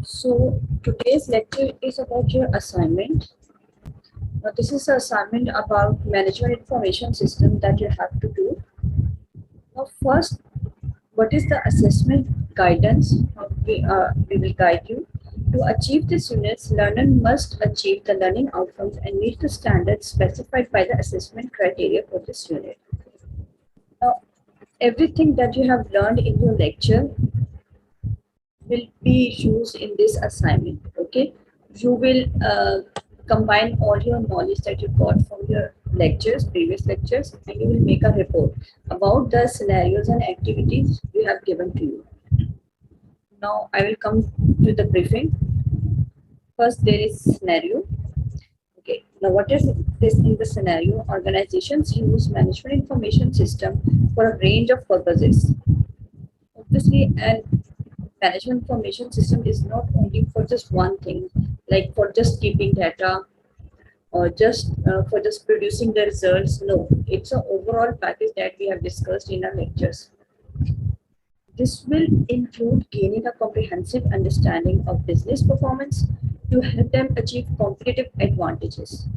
So today's lecture is about your assignment. This is an assignment about management information system that you have to do. Now first, what is the assessment guidance? We will guide you. To achieve this units, learner must achieve the learning outcomes and meet the standards specified by the assessment criteria for this unit. Now, everything that you have learned in your lecture will be used in this assignment. Okay, you will combine all your knowledge that you got from your previous lectures, and you will make a report about the scenarios and activities we have given to you. Now I will come to the briefing. First, there is scenario. Okay, now what is this in the scenario? Organizations use management information system for a range of purposes. Obviously, and management information system is not only for just one thing, like for just keeping data or just for just producing the results. No, it's an overall package that we have discussed in our lectures. This will include gaining a comprehensive understanding of business performance to help them achieve competitive advantages,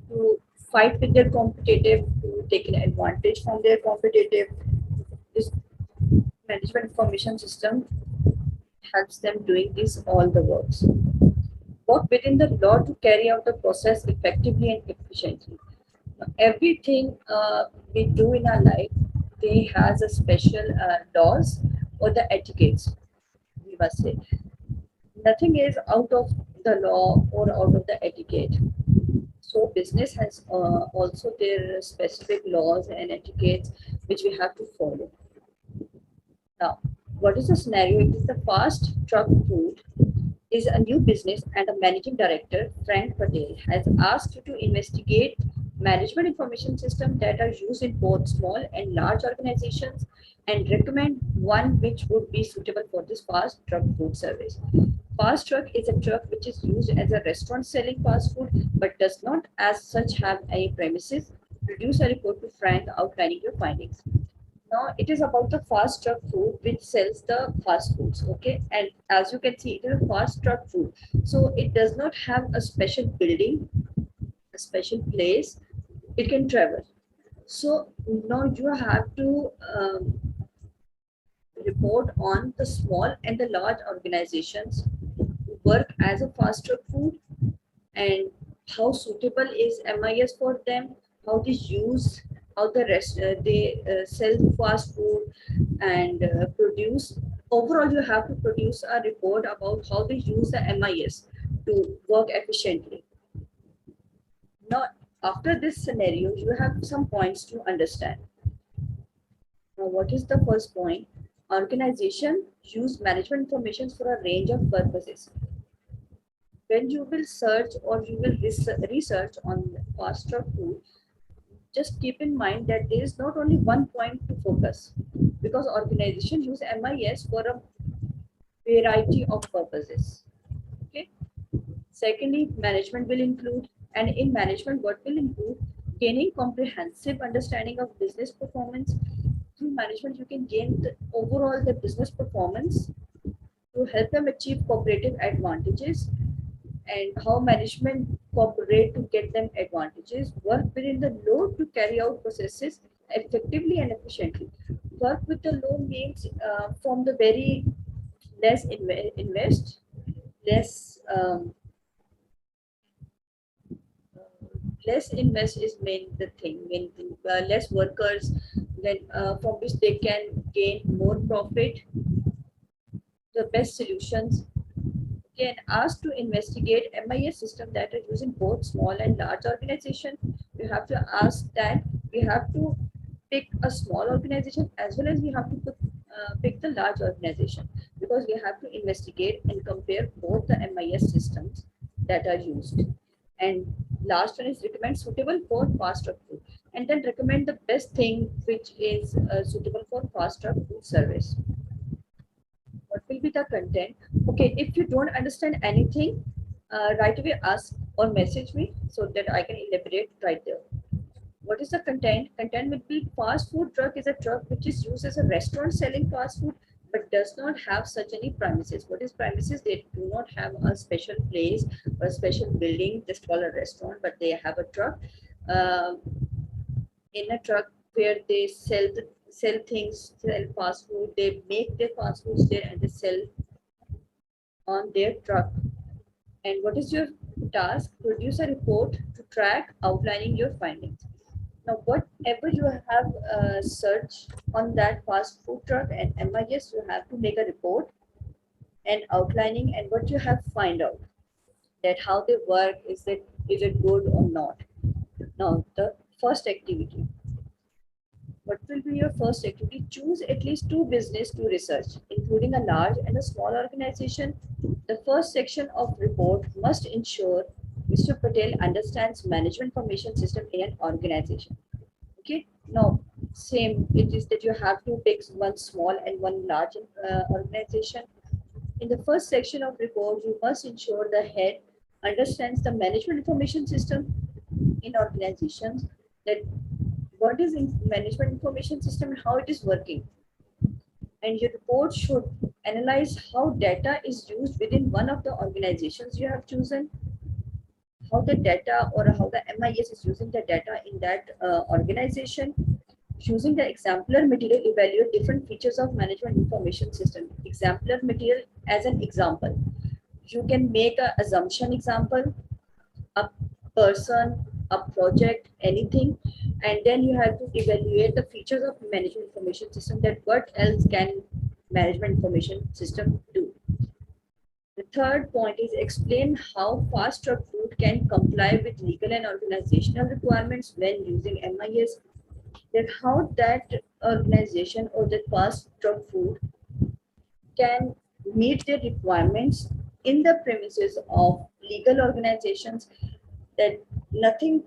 to fight with their competitive, to take an advantage from their competitive. This management information system helps them doing this all the works. Work within the law to carry out the process effectively and efficiently. Everything we do in our life, they has a special laws or the etiquettes, we must say. Nothing is out of the law or out of the etiquette. So business has also their specific laws and etiquettes which we have to follow. Now, what is the scenario? It is the fast truck food is a new business, and the managing director, Frank Patel, has asked you to investigate management information systems that are used in both small and large organizations and recommend one which would be suitable for this fast truck food service. Fast truck is a truck which is used as a restaurant selling fast food but does not as such have any premises. Produce a report to Frank outlining your findings. Now it is about the fast truck food which sells the fast foods. Okay, and as you can see, it is a fast truck food, so it does not have a special building, a special place it can travel. So now you have to report on the small and the large organizations who work as a fast truck food, and how suitable is MIS for them, how they use, how the rest they sell fast food and produce. Overall, you have to produce a report about how they use the MIS to work efficiently. Now, after this scenario, you have some points to understand. Now, what is the first point? Organization use management information for a range of purposes. When you will search or you will research on fast truck food, just keep in mind that there is not only one point to focus, because organizations use MIS for a variety of purposes. Okay. Secondly, management will include, and in management, what will include? Gaining comprehensive understanding of business performance. Through management, you can gain the overall the business performance to help them achieve cooperative advantages, and how management cooperate to get them advantages. Work within the law to carry out processes effectively and efficiently. Work with the law means from the very less invest, less less invest is main thing. Less workers, then from which they can gain more profit, the best solutions. Again, asked to investigate MIS system that are using both small and large organization. You have to ask that we have to pick a small organization as well as we have to pick the large organization, because we have to investigate and compare both the MIS systems that are used. And last one is recommend suitable for fast truck food, and then recommend the best thing which is suitable for fast truck food service. What will be the content? Okay, if you don't understand anything, right away ask or message me so that I can elaborate right there. What is the content? Content will be fast food truck is a truck which is used as a restaurant selling fast food but does not have such any premises. What is premises? They do not have a special place or a special building just called a restaurant, but they have a truck. Um in a truck where they sell things, sell fast food. They make their fast foods there and they sell on their truck. And what is your task? Produce a report to track outlining your findings. Now, whatever you have searched on that fast food truck and MIS, you have to make a report and outlining and what you have find out, that how they work, is it good or not. Now, the first activity. What will be your first activity? Choose at least two business to research, including a large and a small organization. The first section of report must ensure Mr. Patel understands management information system in an organization. Okay, now same it is that you have to pick one small and one large organization. In the first section of report, you must ensure the head understands the management information system in organizations, that what is in management information system and how it is working. And your report should analyze how data is used within one of the organizations you have chosen, how the data or how the MIS is using the data in that organization. Using the exemplar material, evaluate different features of management information system. Exemplar material as an example. You can make an assumption example, a person, a project, anything, and then you have to evaluate the features of management information system, that what else can management information system do. The third point is explain how fast truck food can comply with legal and organizational requirements when using MIS, that how that organization or that fast truck food can meet their requirements in the premises of legal organizations, that nothing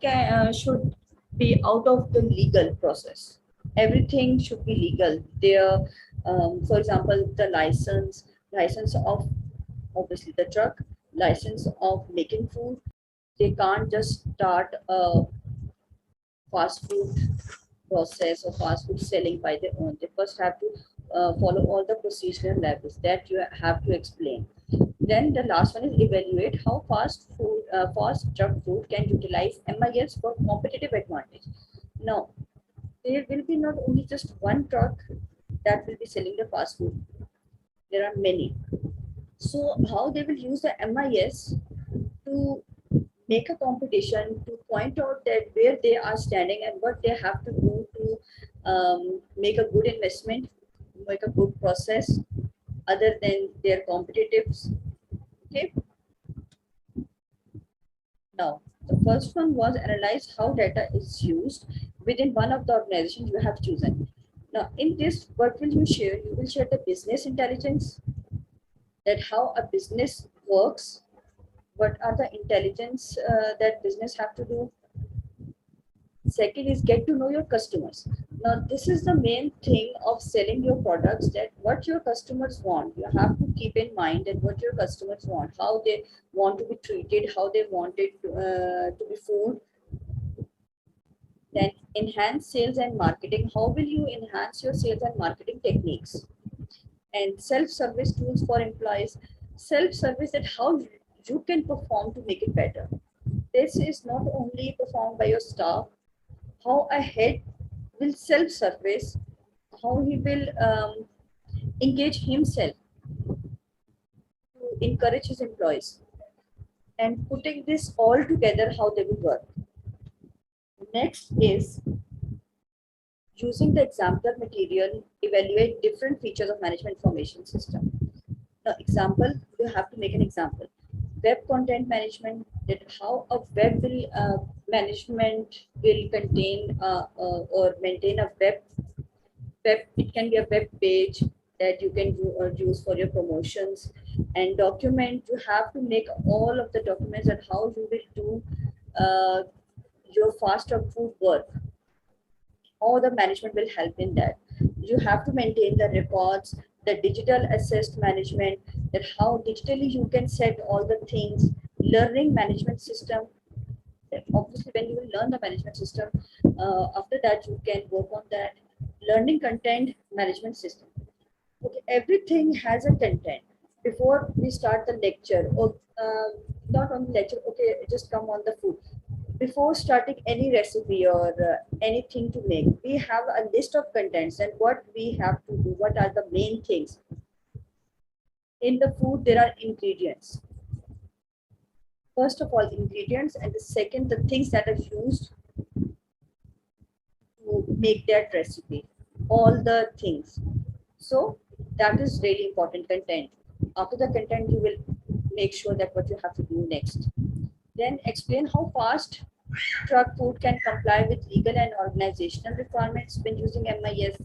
should be out of the legal process. Everything should be legal. There, for example, the license of obviously the truck, license of making food. They can't just start a fast food process or fast food selling by their own. They first have to follow all the procedural levels that you have to explain. Then the last one is evaluate how fast truck food can utilize MIS for competitive advantage. Now, there will be not only just one truck that will be selling the fast food. There are many. So how they will use the MIS to make a competition, to point out that where they are standing and what they have to do to make a good investment, make a good process other than their competitives. Okay. Now, the first one was analyze how data is used within one of the organizations you have chosen. Now, in this, what will you share? You will share the business intelligence, that how a business works, what are the intelligence that business have to do. Second is get to know your customers. Now, this is the main thing of selling your products, that what your customers want. You have to keep in mind that what your customers want, how they want to be treated, how they want it to be food. Then enhance sales and marketing. How will you enhance your sales and marketing techniques? And self-service tools for employees. Self-service, that how you can perform to make it better. This is not only performed by your staff, how a head will self-service, how he will engage himself to encourage his employees, and putting this all together, how they will work. Next is using the example material, evaluate different features of management information system. Now, example, you have to make an example. Web content management, that how a web will management will contain or maintain a web. It can be a web page that you can do or use for your promotions. And document, you have to make all of the documents and how you will do your fast track food work. All the management will help in that. You have to maintain the records, the digital assessed management, that how digitally you can set all the things. Learning management system, that obviously when you will learn the management system, after that you can work on that. Learning content management system. Okay, everything has a content. Before we start the lecture, or not on the lecture, okay, just come on the food. Before starting any recipe or anything to make, we have a list of contents and what we have to do, what are the main things. In the food, there are ingredients. First of all, ingredients, and the second, the things that are used to make that recipe. All the things. So that is really important content. After the content, you will make sure that what you have to do next. Then explain how fast truck food can comply with legal and organizational requirements when using MIS.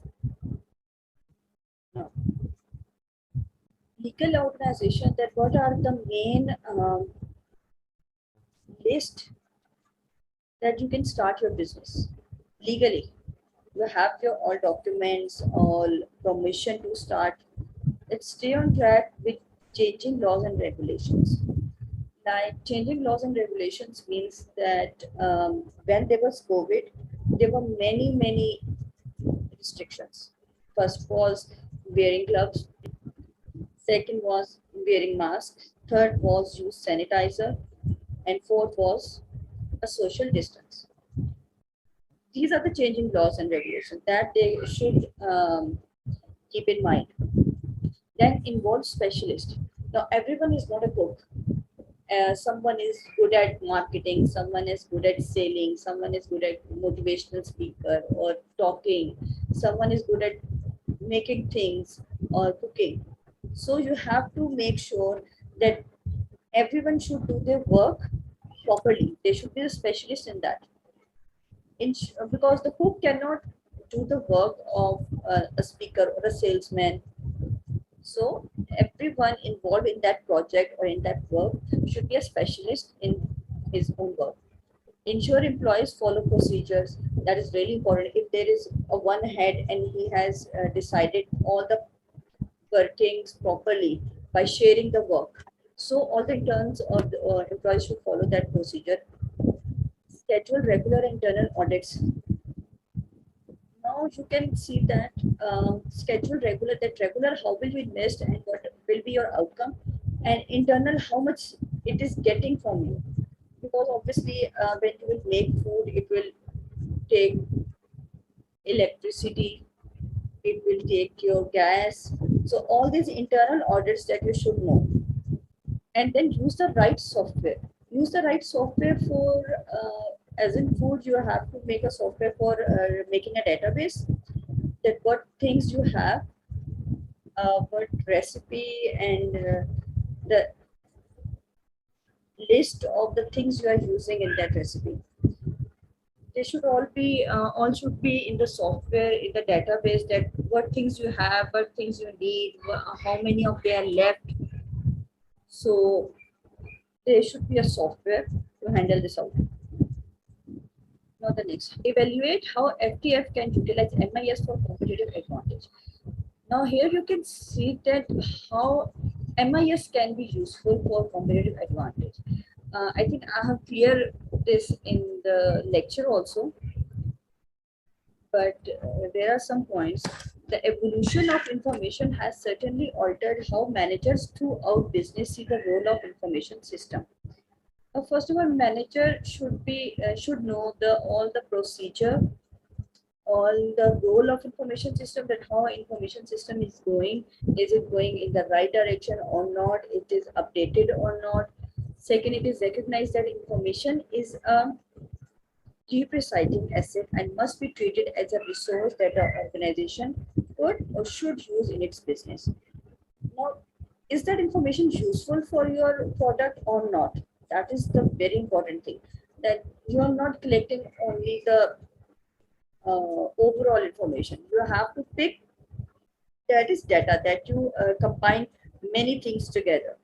No. Legal organization, that what are the main list that you can start your business legally. You have your all documents, all permission to start. Let's stay on track with changing laws and regulations. Like changing laws and regulations means that when there was COVID, there were many restrictions. First was wearing gloves. Second was wearing masks. Third was use sanitizer. And fourth was a social distance. These are the changing laws and regulations that they should keep in mind. Then involve specialists. Now everyone is not a cook. Someone is good at marketing, someone is good at selling, someone is good at motivational speaker or talking, someone is good at making things or cooking. So you have to make sure that everyone should do their work properly. They should be a specialist in that. Because the cook cannot do the work of a speaker or a salesman. So everyone involved in that project or in that work should be a specialist in his own work. Ensure employees follow procedures. That is really important. If there is a one head and he has decided all the workings properly by sharing the work, so all the interns or the employees should follow that procedure. Schedule regular internal audits. Now you can see that schedule regular, that regular how will you invest and what will be your outcome, and internal how much it is getting from you, because obviously when you will make food, it will take electricity, it will take your gas. So all these internal audits that you should know. And then use the right software. Use the right software for as in food, you have to make a software for making a database, that what things you have, what recipe, and the list of the things you are using in that recipe. They should all should be in the software, in the database, that what things you have, what things you need, how many of they are left. So there should be a software to handle this out. Now the next, evaluate how FTF can utilize MIS for competitive advantage. Now here you can see that how MIS can be useful for competitive advantage. I think I have cleared this in the lecture also, but there are some points. The evolution of information has certainly altered how managers throughout business see the role of information system. First of all, manager should know all the procedure, all the role of information system, that how information system is going. Is it going in the right direction or not? It is updated or not? Second, it is recognized that information is a depreciating asset and must be treated as a resource that an organization could or should use in its business. Now, is that information useful for your product or not? That is the very important thing, that you are not collecting only the overall information. You have to pick, that is data that you combine many things together.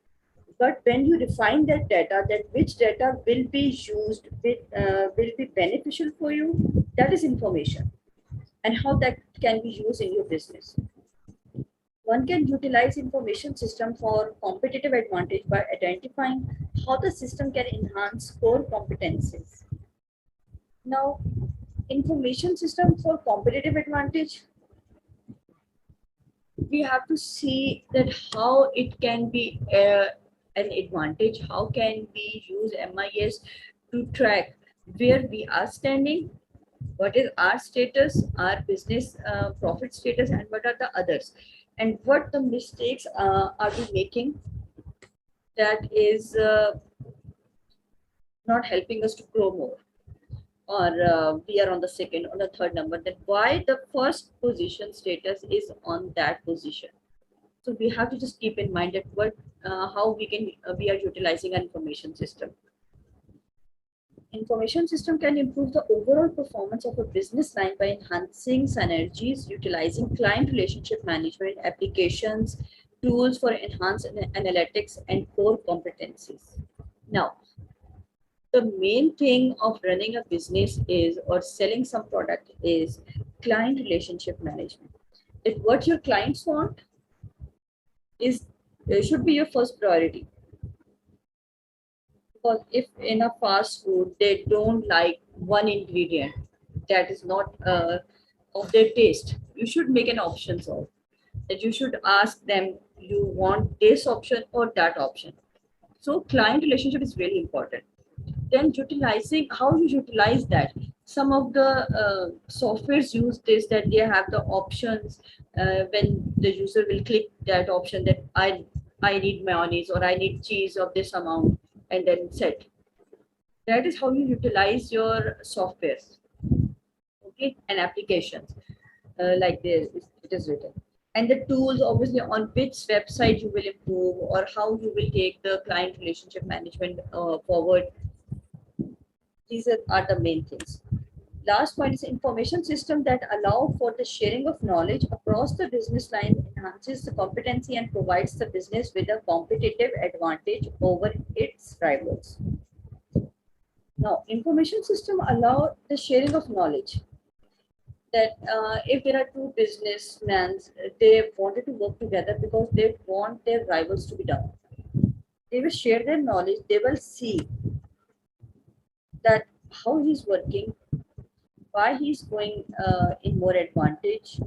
But when you define that data, that which data will be used, will be beneficial for you, that is information, and how that can be used in your business. One can utilize information system for competitive advantage by identifying how the system can enhance core competencies. Now, information system for competitive advantage. we have to see that how it can be an advantage. How can we use MIS to track where we are standing, what is our status, our business profit status, and what are the others, and what the mistakes are we making that is not helping us to grow more, or we are on the second or the third number, then why the first position status is on that position. So we have to just keep in mind that what how we are utilizing an information system. Information system can improve the overall performance of a business line by enhancing synergies, utilizing client relationship management applications, tools for enhanced analytics, and core competencies. Now, the main thing of running a business is, or selling some product is, client relationship management. If what your clients want is should be your first priority. Because if in a fast food they don't like one ingredient that is not of their taste, you should make an option of that. You should ask them, you want this option or that option. So client relationship is really important. Then utilizing, how you utilize that. Some of the softwares use this, that they have the options when the user will click that option that I need mayonnaise or I need cheese of this amount, and then set. That is how you utilize your softwares, okay, and applications like this. It is written. And the tools, obviously, on which website you will improve, or how you will take the client relationship management forward. These are the main things. Last point is information system that allow for the sharing of knowledge across the business line, enhances the competency, and provides the business with a competitive advantage over its rivals. Now, information system allow the sharing of knowledge. That if there are two businessmen, they wanted to work together because they want their rivals to be down. They will share their knowledge. They will see that how he's working, why he's going in more advantage.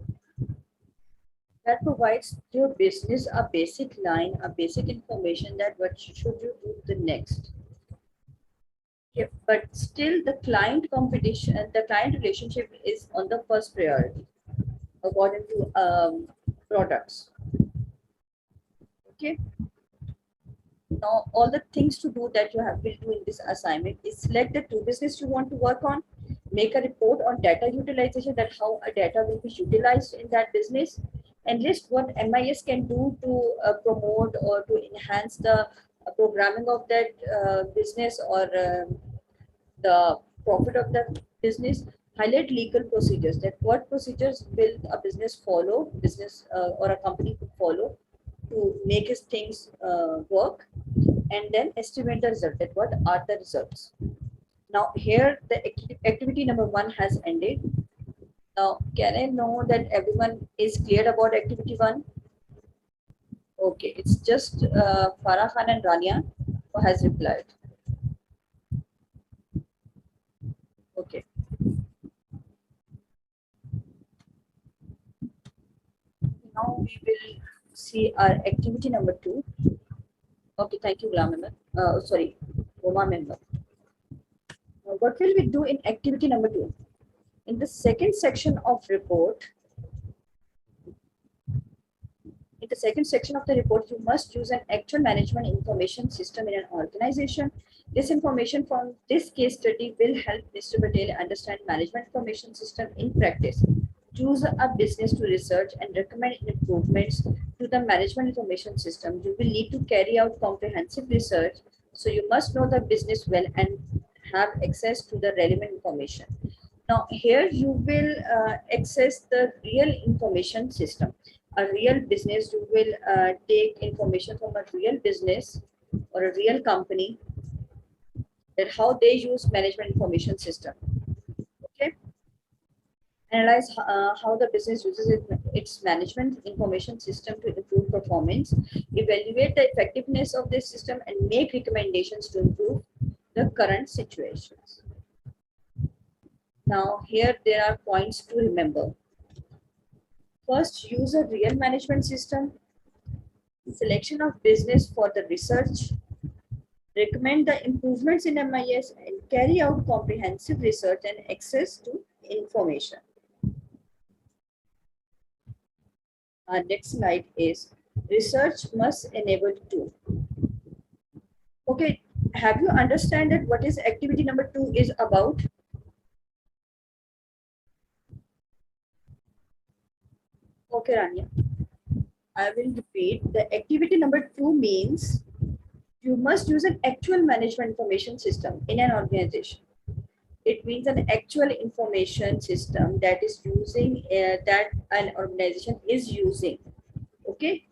That provides your business a basic line, a basic information that what should you do the next. Okay, but still the client competition, the client relationship is on the first priority according to products. Okay. Now, all the things to do that you will do in this assignment is select the two business you want to work on, make a report on data utilization, that how a data will be utilized in that business, and list what MIS can do to promote or to enhance the programming of that business, or the profit of the business. Highlight legal procedures, that what procedures will a business follow, business or a company could follow to make its things work, and then estimate the result, that what are the results. Now here the activity number 1 has ended. Now can I know that everyone is clear about activity 1? Okay, it's just Farah Khan and Rania who has replied. Okay. Now we will see our activity number 2. Okay, thank you, Glam member. Sorry, Oma member. Now, what will we do in activity number 2? In the second section of report, in the second section of the report, you must use an actual management information system in an organization. This information from this case study will help Mr. Patel understand management information system in practice. Choose a business to research and recommend improvements to the management information system. You will need to carry out comprehensive research, so you must know the business well and have access to the relevant information. Now here you will access the real information system. A real business, you will take information from a real business or a real company, that how they use management information system. Okay. Analyze how the business uses its management information system to improve performance. Evaluate the effectiveness of this system and make recommendations to improve the current situations. Now here there are points to remember. First, use a real management system, selection of business for the research, recommend the improvements in MIS, and carry out comprehensive research and access to information. Our next slide is research must enable to. Okay, have you understand that what is activity number 2 is about? Okay, Rania. I will repeat. The activity number 2 means you must use an actual management information system in an organization. It means an actual information system that is using that an organization is using. Okay,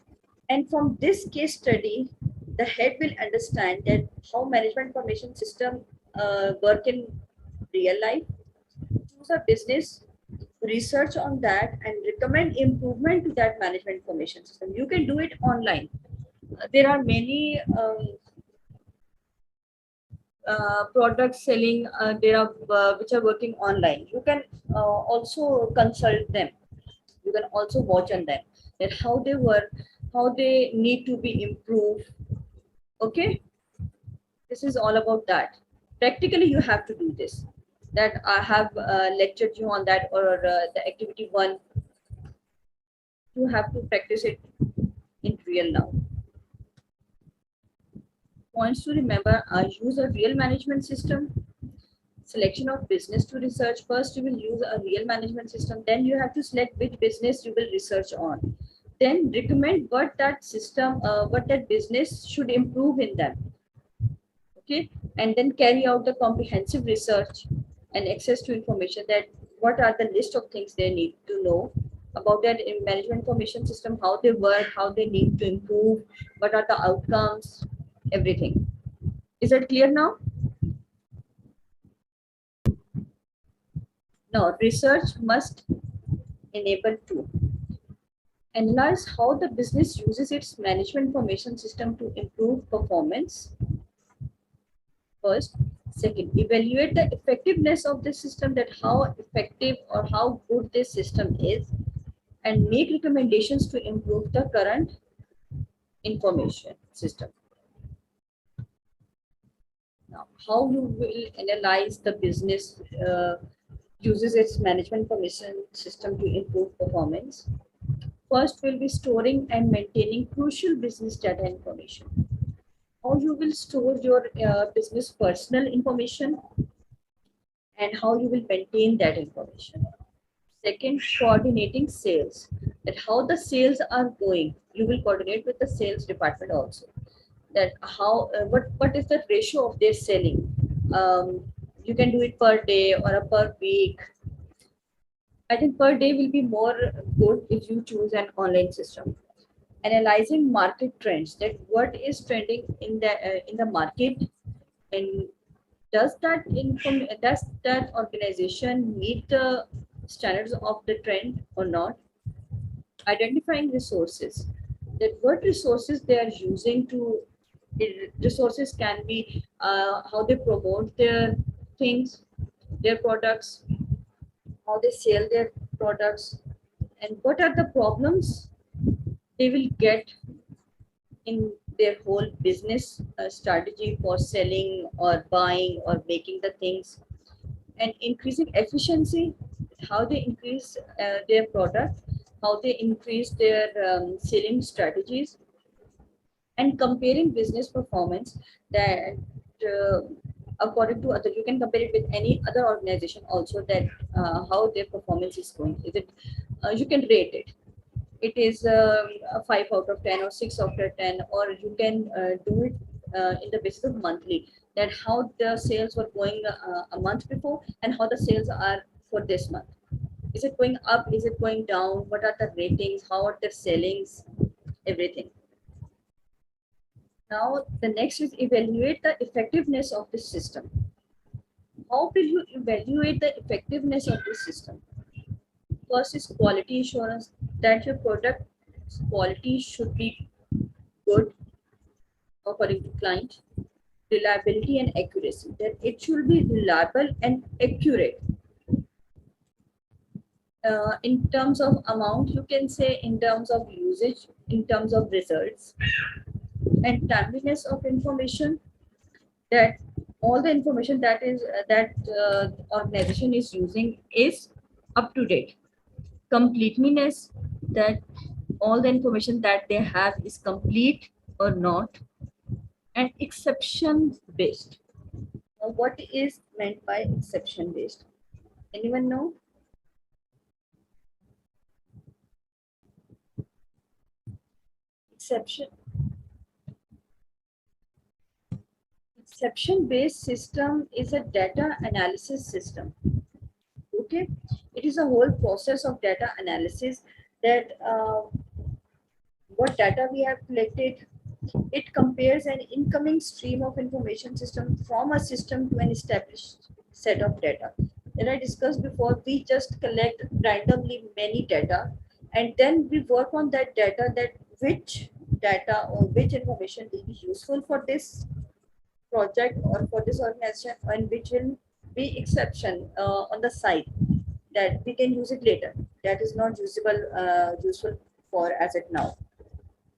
and from this case study, the head will understand that how management information system work in real life. Choose a business, research on that, and recommend improvement to that management information system. You can do it online. There are many products selling there are which are working online. You can also consult them. You can also watch on them that how they work, how they need to be improved. Okay, this is all about that. Practically you have to do this, that I have lectured you on that, or the activity 1, you have to practice it in real now. Points to remember are: use a real management system, selection of business to research. First you will use a real management system, then you have to select which business you will research on, then recommend what that system what that business should improve in them. Okay, and then carry out the comprehensive research and access to information, that what are the list of things they need to know about that in management information system, how they work, how they need to improve, what are the outcomes, everything. Is that clear now? Now, research must enable to analyze how the business uses its management information system to improve performance. First. Second, evaluate the effectiveness of the system, that how effective or how good this system is, and make recommendations to improve the current information system. Now, how you will analyze the business uses its management information system to improve performance. First will be storing and maintaining crucial business data information. How you will store your business personal information and how you will maintain that information. Second, coordinating sales, that how the sales are going. You will coordinate with the sales department also, that how what is the ratio of their selling. You can do it per day or a per week. I think per day will be more good if you choose an online system. Analyzing market trends, that what is trending in the market, and does that organization meet the standards of the trend or not. Identifying resources, that what resources they are using to. Resources can be how they promote their things, their products, how they sell their products, and what are the problems they will get in their whole business strategy for selling or buying or making the things. And increasing efficiency, how they increase their product, how they increase their selling strategies, and comparing business performance, that uh, according to other, you can compare it with any other organization also, that how their performance is going. Is it you can rate it. It is a 5 out of 10 or 6 out of 10, or you can do it in the basis of monthly, that how the sales were going a month before and how the sales are for this month. Is it going up? Is it going down? What are the ratings? How are the sellings? Everything. Now, the next is evaluate the effectiveness of the system. How will you evaluate the effectiveness of the system? First is quality assurance, that your product quality should be good according to client. Reliability and accuracy, that it should be reliable and accurate. In terms of amount, you can say in terms of usage, in terms of results, and timeliness of information, that all the information that is organization is using is up to date. Completeness, that all the information that they have is complete or not. And exception based. Now, what is meant by exception based? Anyone know? Exception. Exception based system is a data analysis system. Okay, it is a whole process of data analysis, that what data we have collected, it compares an incoming stream of information system from a system to an established set of data. That I discussed before, we just collect randomly many data, and then we work on that data, that which data or which information will be useful for this project or for this organization, and which will be exception on the side, that we can use it later, that is not useful for as it now.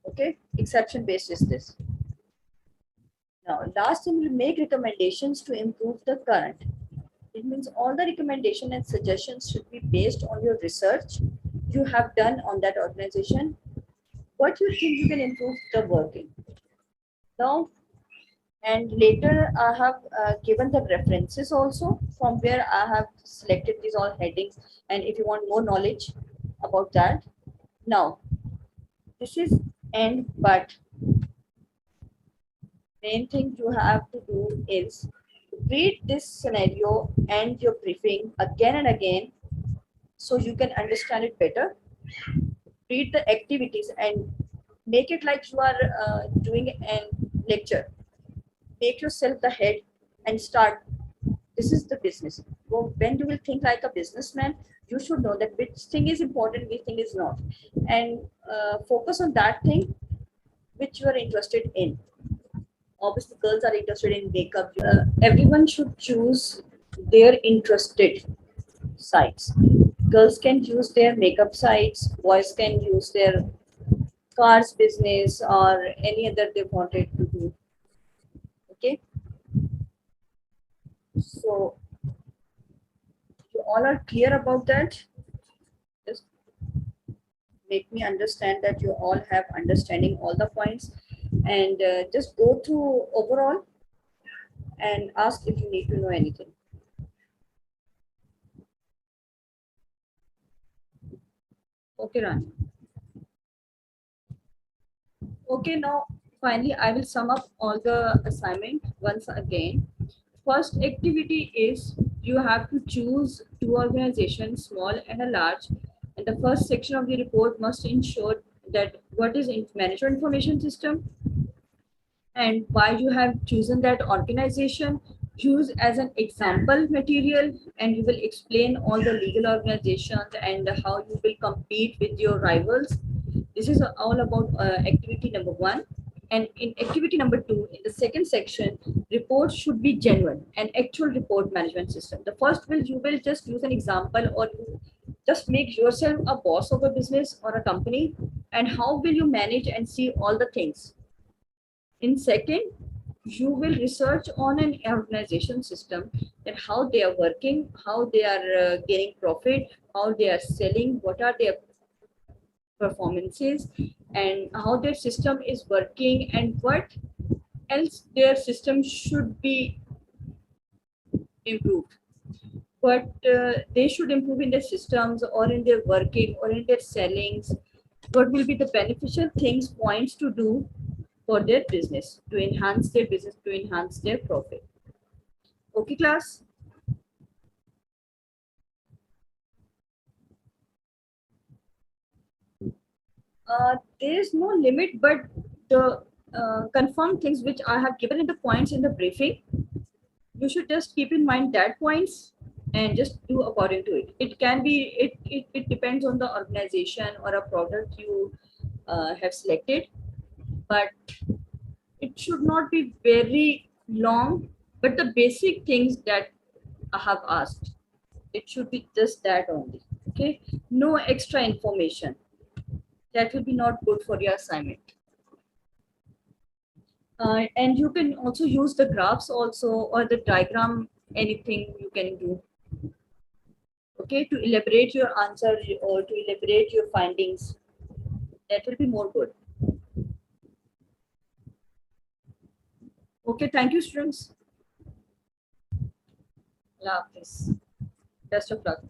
Okay, exception based is this. Now, last thing, will make recommendations to improve the current. It means all the recommendation and suggestions should be based on your research you have done on that organization. What you think you can improve the working. Now, and later I have given the references also, from where I have selected these all headings. And if you want more knowledge about that, now this is end, but main thing you have to do is read this scenario and your briefing again and again, so you can understand it better. Read the activities and make it like you are doing a lecture. Make yourself the head and start. This is the business. Well, when you will think like a businessman, you should know that which thing is important, which thing is not, and focus on that thing which you are interested in. Obviously, girls are interested in makeup. Everyone should choose their interested sites. Girls can use their makeup sites, boys can use their cars business or any other they wanted to do. Okay, so you all are clear about that. Just make me understand that you all have understanding all the points, and just go through overall and ask if you need to know anything. Okay, Rani. Okay, now finally I will sum up all the assignment once again. First activity is you have to choose two organizations, small and a large. And the first section of the report must ensure that what is management information system and why you have chosen that organization. Use as an example material, and you will explain all the legal organizations and how you will compete with your rivals. This is all about activity number one. And in activity number two, in the second section, reports should be genuine and actual report management system. The first will, you will just use an example, or you just make yourself a boss of a business or a company, and how will you manage and see all the things. In second, you will research on an organization system, that how they are working, how they are gaining profit, how they are selling, what are their performances, and how their system is working, and what else their system should be improved. What they should improve in their systems or in their working or in their sellings. What will be the beneficial things, points to do for their business, to enhance their business, to enhance their profit. Okay, class? There is no limit, but the confirmed things which I have given in the points in the briefing, you should just keep in mind that points and just do according to it. It can be, it depends on the organization or a product you have selected, but it should not be very long. But the basic things that I have asked, it should be just that only. Okay, no extra information. That will be not good for your assignment. And you can also use the graphs also, or the diagram, anything you can do. Okay, to elaborate your answer or to elaborate your findings. That will be more good. Okay, thank you, students. Allah Hafiz. Best of luck.